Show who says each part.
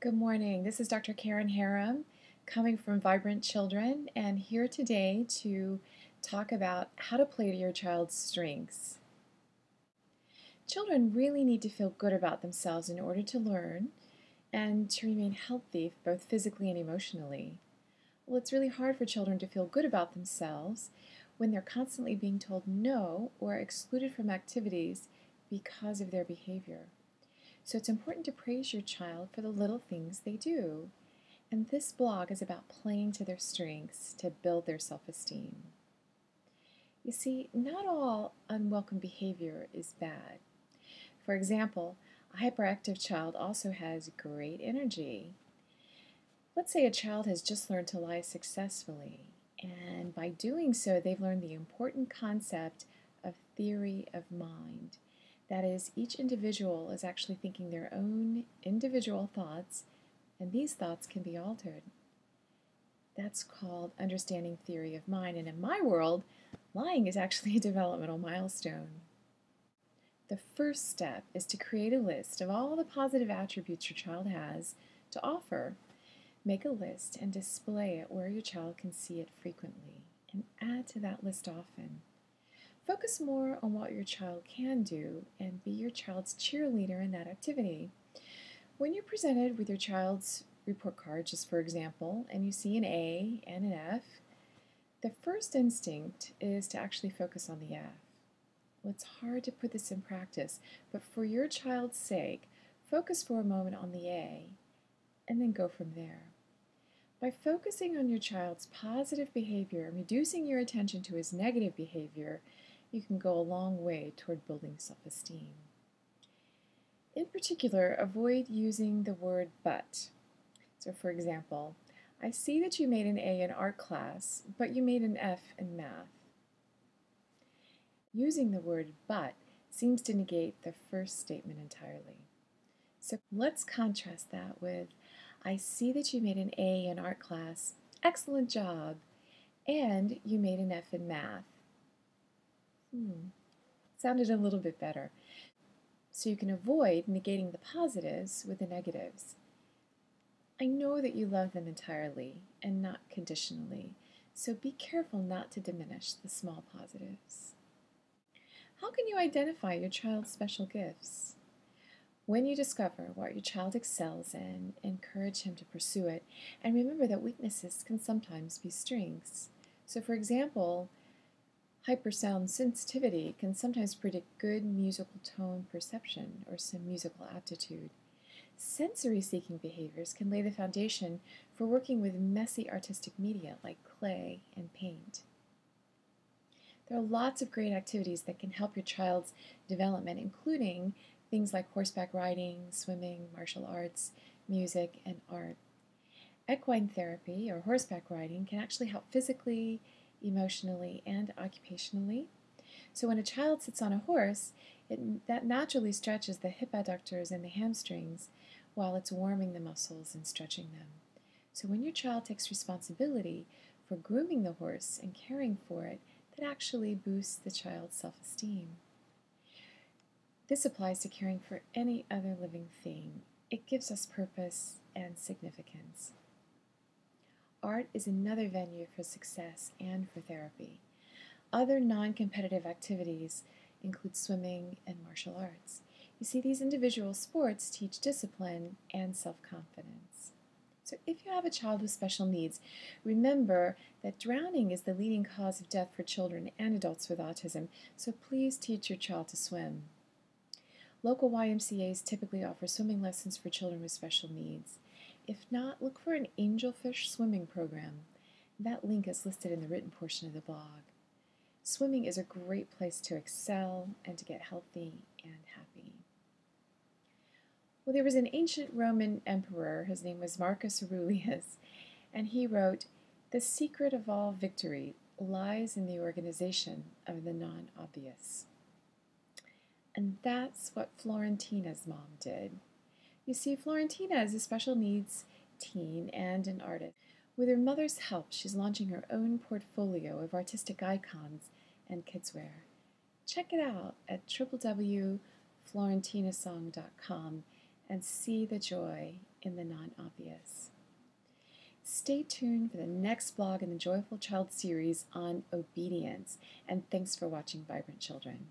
Speaker 1: Good morning. This is Dr. Karen Harum coming from Vibrant Children and here today to talk about how to play to your child's strengths. Children really need to feel good about themselves in order to learn and to remain healthy both physically and emotionally. Well, it's really hard for children to feel good about themselves when they're constantly being told no or excluded from activities because of their behavior. So it's important to praise your child for the little things they do. And this blog is about playing to their strengths to build their self-esteem. You see, not all unwelcome behavior is bad. For example, a hyperactive child also has great energy. Let's say a child has just learned to lie successfully, and by doing so, they've learned the important concept of theory of mind. That is, each individual is actually thinking their own individual thoughts, and these thoughts can be altered. That's called understanding theory of mind, and in my world, lying is actually a developmental milestone. The first step is to create a list of all the positive attributes your child has to offer. Make a list and display it where your child can see it frequently, and add to that list often. Focus more on what your child can do and be your child's cheerleader in that activity. When you're presented with your child's report card, just for example, and you see an A and an F, the first instinct is to actually focus on the F. Well, it's hard to put this in practice, but for your child's sake, focus for a moment on the A and then go from there. By focusing on your child's positive behavior and reducing your attention to his negative behavior, you can go a long way toward building self-esteem. In particular, avoid using the word but. So for example, I see that you made an A in art class, but you made an F in math. Using the word but seems to negate the first statement entirely. So let's contrast that with, I see that you made an A in art class, excellent job, and you made an F in math. Sounded a little bit better. So you can avoid negating the positives with the negatives. I know that you love them entirely and not conditionally, so be careful not to diminish the small positives. How can you identify your child's special gifts? When you discover what your child excels in, encourage him to pursue it, and remember that weaknesses can sometimes be strengths. So for example, hypersound sensitivity can sometimes predict good musical tone perception or some musical aptitude. Sensory-seeking behaviors can lay the foundation for working with messy artistic media like clay and paint. There are lots of great activities that can help your child's development, including things like horseback riding, swimming, martial arts, music, and art. Equine therapy, or horseback riding, can actually help physically, emotionally, and occupationally. So when a child sits on a horse, that naturally stretches the hip adductors and the hamstrings while it's warming the muscles and stretching them. So when your child takes responsibility for grooming the horse and caring for it, that actually boosts the child's self-esteem. This applies to caring for any other living thing. It gives us purpose and significance. Art is another venue for success and for therapy. Other non-competitive activities include swimming and martial arts. You see, these individual sports teach discipline and self-confidence. So if you have a child with special needs, remember that drowning is the leading cause of death for children and adults with autism, so please teach your child to swim. Local YMCAs typically offer swimming lessons for children with special needs. If not, look for an Angelfish swimming program. That link is listed in the written portion of the blog. Swimming is a great place to excel and to get healthy and happy. Well, there was an ancient Roman emperor, his name was Marcus Aurelius, and he wrote, "The secret of all victory lies in the organization of the non-obvious." And that's what Florentina's mom did. You see, Florentina is a special needs teen and an artist. With her mother's help, she's launching her own portfolio of artistic icons and kidswear. Check it out at www.florentinasong.com and see the joy in the non-obvious. Stay tuned for the next blog in the Joyful Child series on obedience, and thanks for watching Vibrant Children.